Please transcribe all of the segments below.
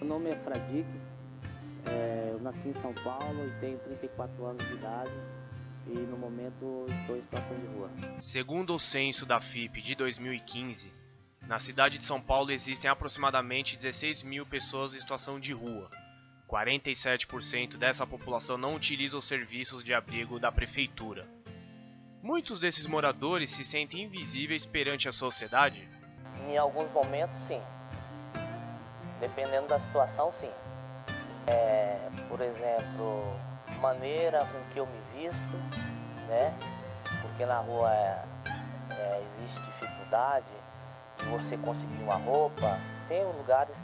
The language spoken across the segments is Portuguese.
Meu nome é Fradique, eu nasci em São Paulo e tenho 34 anos de idade e no momento estou em situação de rua. Segundo o censo da FIPE de 2015, na cidade de São Paulo existem aproximadamente 16 mil pessoas em situação de rua. 47% dessa população não utiliza os serviços de abrigo da prefeitura. Muitos desses moradores se sentem invisíveis perante a sociedade? Em alguns momentos, sim. Dependendo da situação, sim. Por exemplo, maneira com que eu me visto, né? Porque na rua existe dificuldade de você conseguir uma roupa. Tem lugares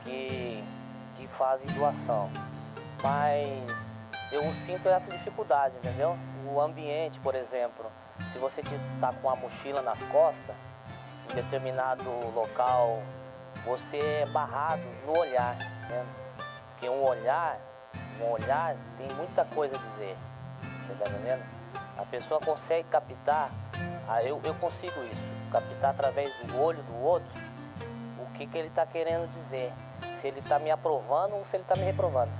que fazem doação, mas eu sinto essa dificuldade, entendeu? O ambiente, por exemplo, se você está com a mochila nas costas, em determinado local, você é barrado no olhar, né? Porque um olhar tem muita coisa a dizer, você está entendendo? A pessoa consegue captar, eu consigo isso, captar através do olho do outro, o que ele está querendo dizer, se ele está me aprovando ou se ele está me reprovando.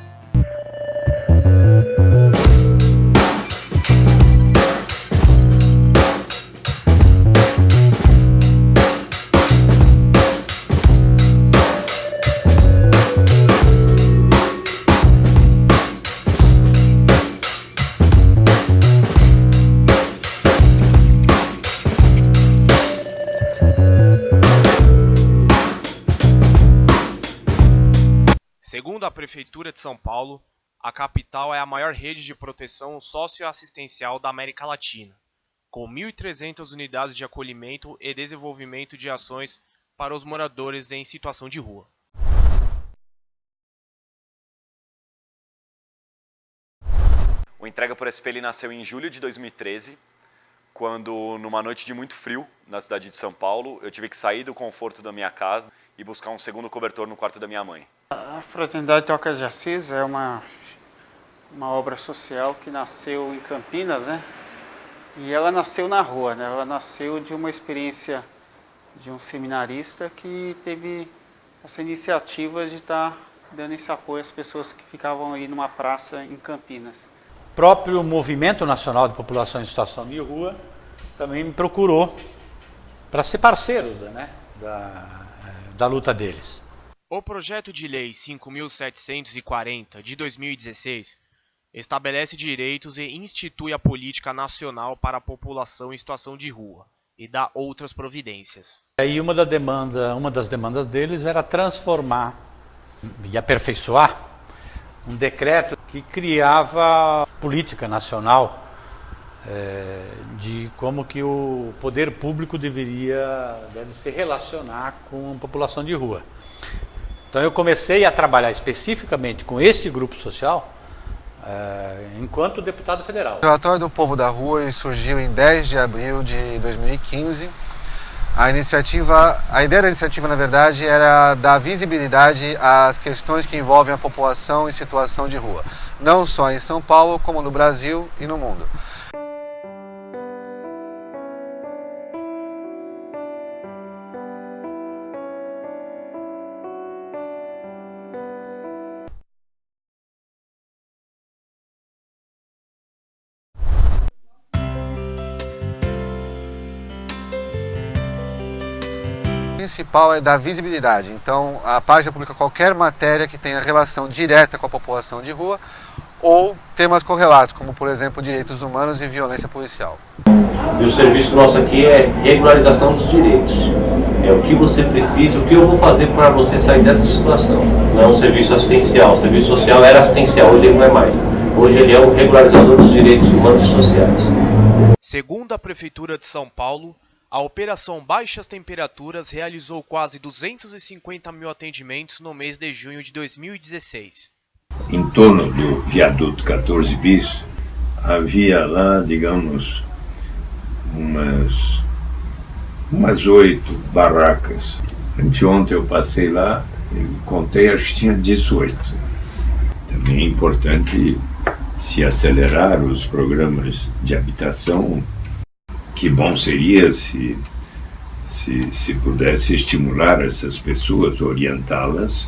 Segundo a Prefeitura de São Paulo, a capital é a maior rede de proteção socioassistencial da América Latina, com 1.300 unidades de acolhimento e desenvolvimento de ações para os moradores em situação de rua. O Entrega por SP ele nasceu em julho de 2013, quando, numa noite de muito frio na cidade de São Paulo, eu tive que sair do conforto da minha casa e buscar um segundo cobertor no quarto da minha mãe. A Fraternidade Toca de Assis é uma obra social que nasceu em Campinas, né? E ela nasceu na rua, né? Ela nasceu de uma experiência de um seminarista que teve essa iniciativa de estar dando esse apoio às pessoas que ficavam aí numa praça em Campinas. O próprio Movimento Nacional de População em Situação de Rua também me procurou para ser parceiro, né, da luta deles. O projeto de lei 5.740 de 2016 estabelece direitos e institui a política nacional para a população em situação de rua e dá outras providências. Aí uma das demandas deles era transformar e aperfeiçoar um decreto que criava política nacional de como que o poder público deve se relacionar com a população de rua. Então eu comecei a trabalhar especificamente com este grupo social enquanto deputado federal. O Observatório do Povo da Rua surgiu em 10 de abril de 2015. A ideia da iniciativa, na verdade, era dar visibilidade às questões que envolvem a população em situação de rua, não só em São Paulo, como no Brasil e no mundo. O principal é dar visibilidade, então a página publica qualquer matéria que tenha relação direta com a população de rua ou temas correlatos, como por exemplo direitos humanos e violência policial. E o serviço nosso aqui é regularização dos direitos. É o que você precisa, o que eu vou fazer para você sair dessa situação. Não é um serviço assistencial, o serviço social era assistencial, hoje ele não é mais. Hoje ele é um regularizador dos direitos humanos e sociais. Segundo a Prefeitura de São Paulo, a Operação Baixas Temperaturas realizou quase 250 mil atendimentos no mês de junho de 2016. Em torno do viaduto 14 bis, havia lá, digamos, umas 8 barracas. Anteontem eu passei lá e contei, acho que tinha 18. Também é importante se acelerar os programas de habitação. Que bom seria se pudesse estimular essas pessoas, orientá-las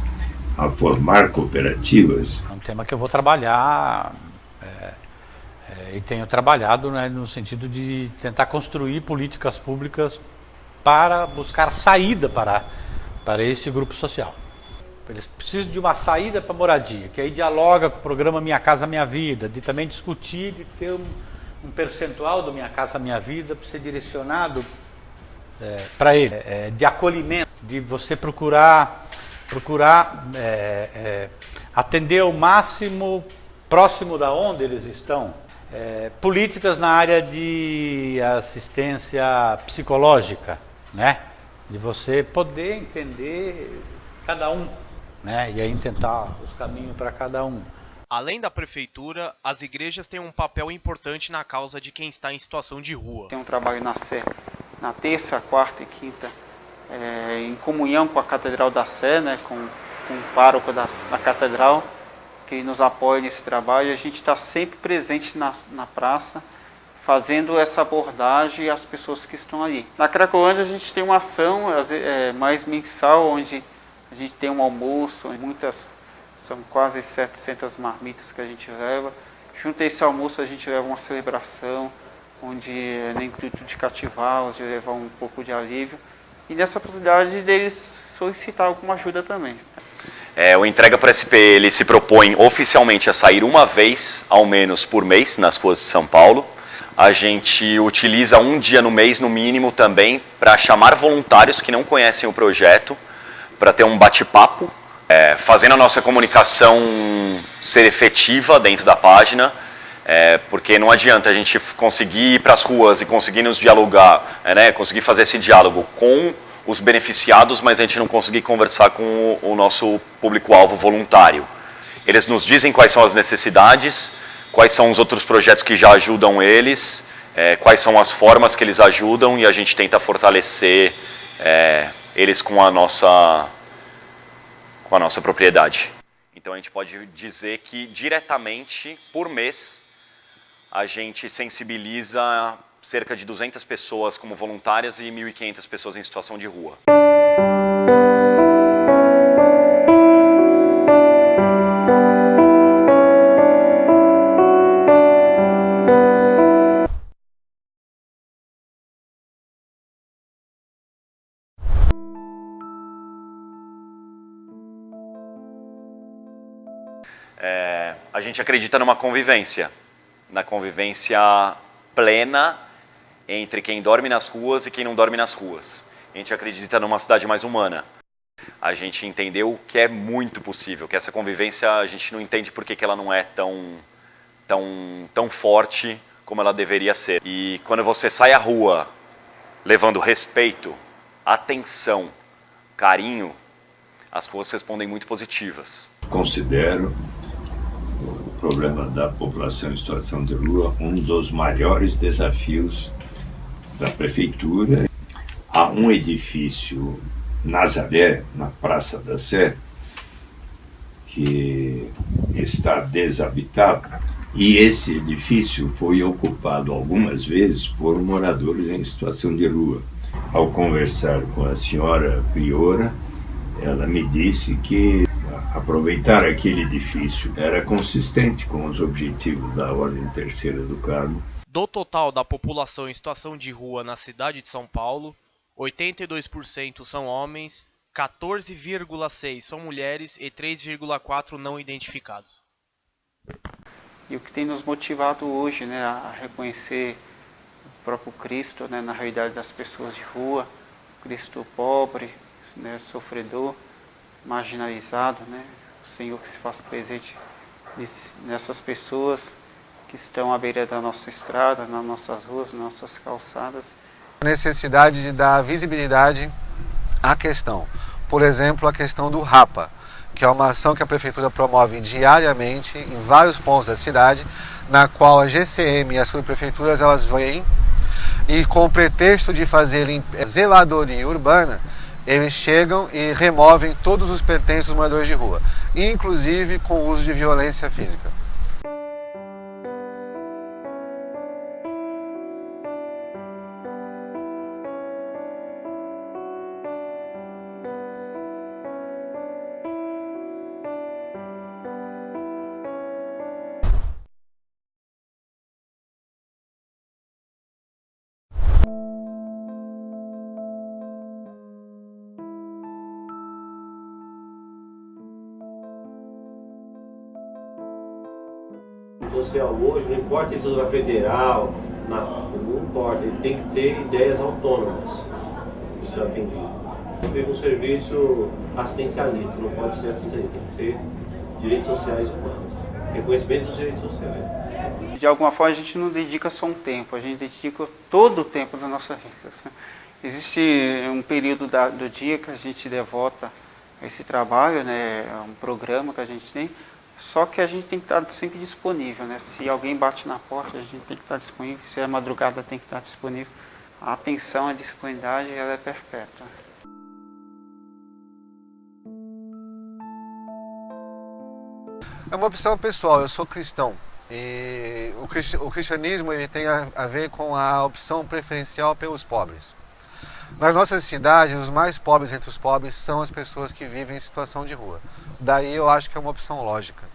a formar cooperativas. É um tema que eu vou trabalhar e tenho trabalhado, né, no sentido de tentar construir políticas públicas para buscar saída para esse grupo social. Eles precisam de uma saída para a moradia, que aí dialoga com o programa Minha Casa Minha Vida, de também discutir, de ter um percentual do Minha Casa Minha Vida para ser direcionado para ele, de acolhimento, de você procurar atender o máximo próximo da onde eles estão. Políticas na área de assistência psicológica, né? De você poder entender cada um, né? E aí tentar os caminhos para cada um. Além da prefeitura, as igrejas têm um papel importante na causa de quem está em situação de rua. Tem um trabalho na Sé, na terça, quarta e quinta, em comunhão com a Catedral da Sé, né? Com o pároco da Catedral, que nos apoia nesse trabalho. A gente está sempre presente na praça, fazendo essa abordagem às pessoas que estão ali. Na Cracolândia a gente tem uma ação mais mensal, onde a gente tem um almoço, são quase 700 marmitas que a gente leva. Junto a esse almoço a gente leva uma celebração, onde é no intuito de cativá-los, de levar um pouco de alívio, e nessa possibilidade deles solicitar alguma ajuda também. O Entrega para SP ele se propõe oficialmente a sair uma vez, ao menos, por mês nas ruas de São Paulo. A gente utiliza um dia no mês, no mínimo, também, para chamar voluntários que não conhecem o projeto, para ter um bate-papo, fazendo a nossa comunicação ser efetiva dentro da página, porque não adianta a gente conseguir ir para as ruas e conseguir nos dialogar, conseguir fazer esse diálogo com os beneficiados, mas a gente não conseguir conversar com o nosso público-alvo voluntário. Eles nos dizem quais são as necessidades, quais são os outros projetos que já ajudam eles, quais são as formas que eles ajudam, e a gente tenta fortalecer eles com a nossa propriedade. Então a gente pode dizer que diretamente, por mês, a gente sensibiliza cerca de 200 pessoas como voluntárias e 1.500 pessoas em situação de rua. A gente acredita numa convivência, na convivência plena entre quem dorme nas ruas e quem não dorme nas ruas. A gente acredita numa cidade mais humana. A gente entendeu que é muito possível, que essa convivência a gente não entende por que ela não é tão forte como ela deveria ser. E quando você sai à rua levando respeito, atenção, carinho, as ruas respondem muito positivas. Considero o problema da população em situação de rua um dos maiores desafios da prefeitura. Há um edifício Nazaré, na Praça da Sé, que está desabitado, e esse edifício foi ocupado algumas vezes por moradores em situação de rua. Ao conversar com a senhora priora, ela me disse que aproveitar aquele edifício era consistente com os objetivos da Ordem Terceira do Carmo. Do total da população em situação de rua na cidade de São Paulo, 82% são homens, 14,6% são mulheres e 3,4% não identificados. E o que tem nos motivado hoje, né, a reconhecer o próprio Cristo, né, na realidade das pessoas de rua, Cristo pobre, né, sofredor, marginalizado, né, o Senhor que se faz presente nessas pessoas que estão à beira da nossa estrada, nas nossas ruas, nas nossas calçadas. A necessidade de dar visibilidade à questão. Por exemplo, a questão do RAPA, que é uma ação que a Prefeitura promove diariamente em vários pontos da cidade, na qual a GCM e as subprefeituras elas vêm e, com o pretexto de fazer zeladoria urbana, eles chegam e removem todos os pertences dos moradores de rua, inclusive com o uso de violência física. social hoje, não importa se isso é federal, não importa, ele tem que ter ideias autônomas para ser atendido. Eu vejo um serviço assistencialista, não pode ser assistencialista, tem que ser direitos sociais humanos, reconhecimento dos direitos sociais. De alguma forma a gente não dedica só um tempo, a gente dedica todo o tempo da nossa vida. Existe um período do dia que a gente devota a esse trabalho, né, um programa que a gente tem, só que a gente tem que estar sempre disponível, né? Se alguém bate na porta, a gente tem que estar disponível, se é madrugada tem que estar disponível. A atenção, a disponibilidade, ela é perpétua. É uma opção pessoal, eu sou cristão. E o cristianismo ele tem a ver com a opção preferencial pelos pobres. Nas nossas cidades, os mais pobres entre os pobres são as pessoas que vivem em situação de rua. Daí eu acho que é uma opção lógica.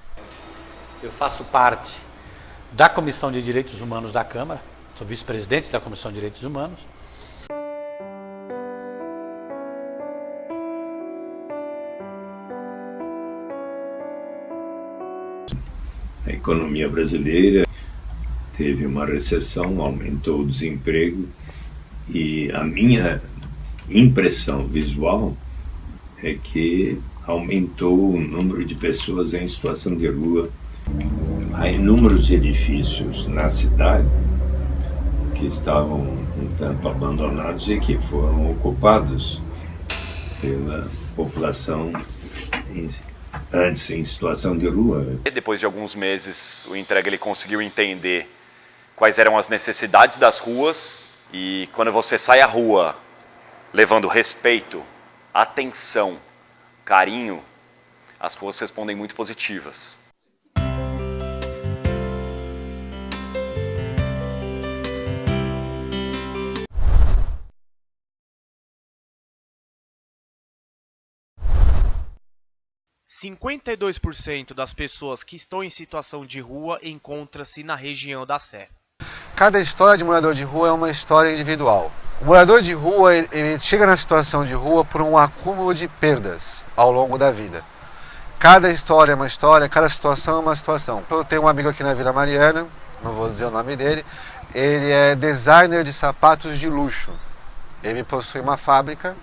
Eu faço parte da Comissão de Direitos Humanos da Câmara, sou vice-presidente da Comissão de Direitos Humanos. A economia brasileira teve uma recessão, aumentou o desemprego e a minha impressão visual é que aumentou o número de pessoas em situação de rua. Há inúmeros edifícios na cidade que estavam um tanto abandonados e que foram ocupados pela população antes em situação de rua. Depois de alguns meses, o Entrega ele conseguiu entender quais eram as necessidades das ruas, e quando você sai à rua levando respeito, atenção, carinho, as ruas respondem muito positivas. – 52% das pessoas que estão em situação de rua encontra-se na região da Sé. Cada história de morador de rua é uma história individual. O morador de rua ele chega na situação de rua por um acúmulo de perdas ao longo da vida. Cada história é uma história, cada situação é uma situação. Eu tenho um amigo aqui na Vila Mariana, não vou dizer o nome dele, ele é designer de sapatos de luxo. Ele possui uma fábrica,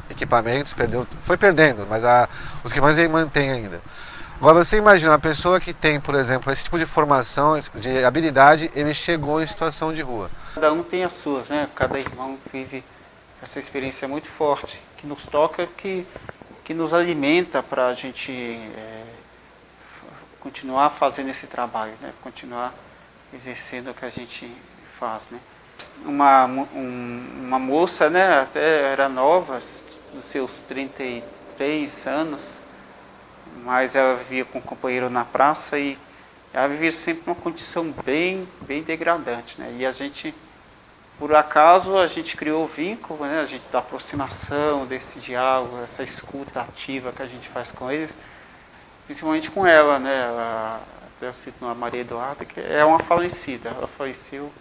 equipamentos, foi perdendo, mas os equipamentos ele mantém ainda. Agora você imagina uma pessoa que tem, por exemplo, esse tipo de formação, de habilidade, ele chegou em situação de rua. Cada um tem as suas, né? Cada irmão vive essa experiência muito forte, que nos toca, que nos alimenta para a gente continuar fazendo esse trabalho, né? Continuar exercendo o que a gente faz, né? Uma moça, né? Até era nova, dos seus 33 anos, mas ela vivia com um companheiro na praça e ela vivia sempre numa condição bem degradante, né? E a gente, por acaso, a gente criou o vínculo, né? A gente da aproximação, desse diálogo, essa escuta ativa que a gente faz com eles, principalmente com ela, né? Até eu cito a Maria Eduarda, que é uma falecida. Ela faleceu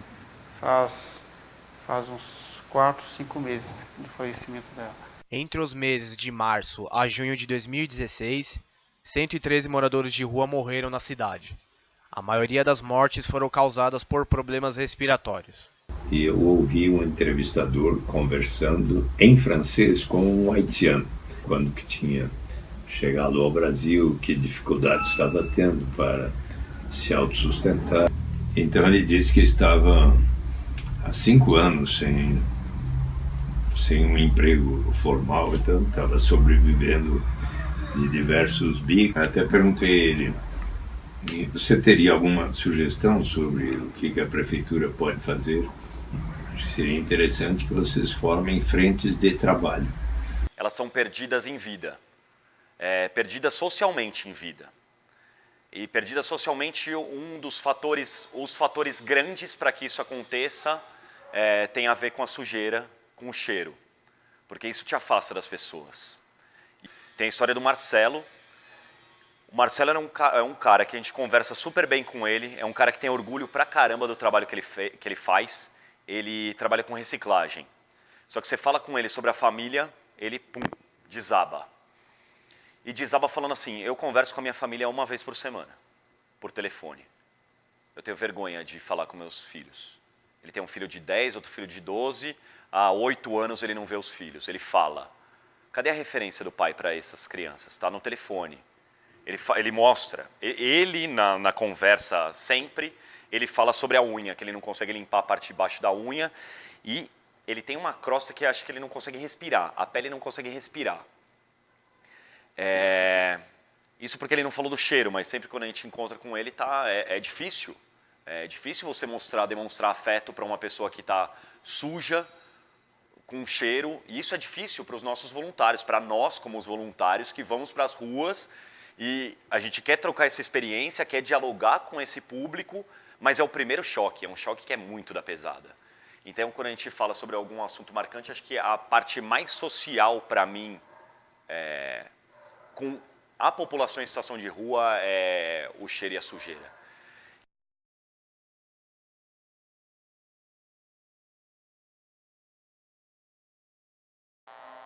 faz uns 4, 5 meses do falecimento dela. Entre os meses de março a junho de 2016, 113 moradores de rua morreram na cidade. A maioria das mortes foram causadas por problemas respiratórios. E eu ouvi um entrevistador conversando em francês com um haitiano, quando que tinha chegado ao Brasil, que dificuldade estava tendo para se autossustentar. Então ele disse que estava há 5 anos sem um emprego formal, então estava sobrevivendo de diversos bicos. Até perguntei a ele, você teria alguma sugestão sobre o que a prefeitura pode fazer? Acho que seria interessante que vocês formem frentes de trabalho. Elas são perdidas em vida, perdidas socialmente em vida. E perdida socialmente, os fatores grandes para que isso aconteça tem a ver com a sujeira, com o cheiro, porque isso te afasta das pessoas. Tem a história do Marcelo. O Marcelo é um cara que a gente conversa super bem com ele, é um cara que tem orgulho pra caramba do trabalho que ele faz. Ele trabalha com reciclagem. Só que você fala com ele sobre a família, ele desaba. E desaba falando assim, eu converso com a minha família 1 vez por semana, por telefone. eu tenho vergonha de falar com meus filhos. Ele tem um filho de 10, outro filho de 12, há 8 anos ele não vê os filhos, ele fala. Cadê a referência do pai para essas crianças? Está no telefone. Ele mostra, ele na conversa sempre, ele fala sobre a unha, que ele não consegue limpar a parte de baixo da unha, e ele tem uma crosta que acho que ele não consegue respirar, a pele não consegue respirar. Isso porque ele não falou do cheiro, mas sempre quando a gente encontra com ele é difícil. É difícil você demonstrar afeto para uma pessoa que está suja, com cheiro, e isso é difícil para os nossos voluntários, para nós como os voluntários que vamos para as ruas e a gente quer trocar essa experiência, quer dialogar com esse público, mas é o primeiro choque, é um choque que é muito da pesada. Então, quando a gente fala sobre algum assunto marcante, acho que a parte mais social para mim, com a população em situação de rua, é o cheiro e a sujeira.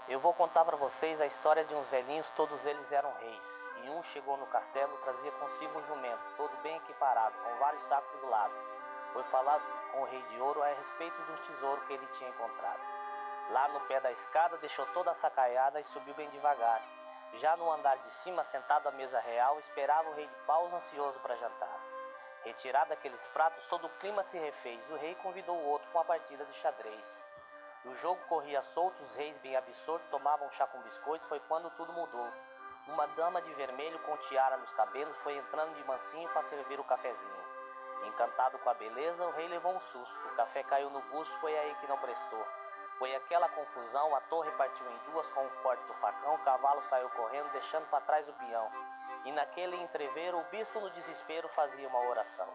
Eu vou contar para vocês a história de uns velhinhos, todos eles eram reis. E um chegou no castelo, trazia consigo um jumento, todo bem equiparado, com vários sacos do lado. Foi falar com o rei de ouro a respeito de um tesouro que ele tinha encontrado. Lá no pé da escada, deixou toda a sacaiada e subiu bem devagar. Já no andar de cima, sentado à mesa real, esperava o rei de paus ansioso para jantar. Retirado aqueles pratos, todo o clima se refez. O rei convidou o outro com a partida de xadrez. O jogo corria solto, os reis bem absortos tomavam chá com biscoito, foi quando tudo mudou. Uma dama de vermelho com tiara nos cabelos foi entrando de mansinho para servir o cafezinho. Encantado com a beleza, o rei levou um susto. O café caiu no busto, foi aí que não prestou. Foi aquela confusão, a torre partiu em duas com o corte do facão, o cavalo saiu correndo, deixando para trás o peão. E naquele entreveiro, o bispo no desespero fazia uma oração.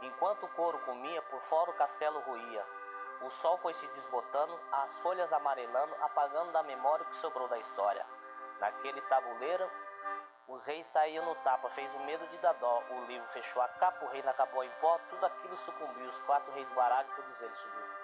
Enquanto o couro comia, por fora o castelo ruía. O sol foi se desbotando, as folhas amarelando, apagando da memória o que sobrou da história. Naquele tabuleiro, os reis saíam no tapa, fez o medo de dar dó. O livro fechou a capa, o reino acabou em pó, tudo aquilo sucumbiu. Os 4 reis do baralho, todos eles subiram.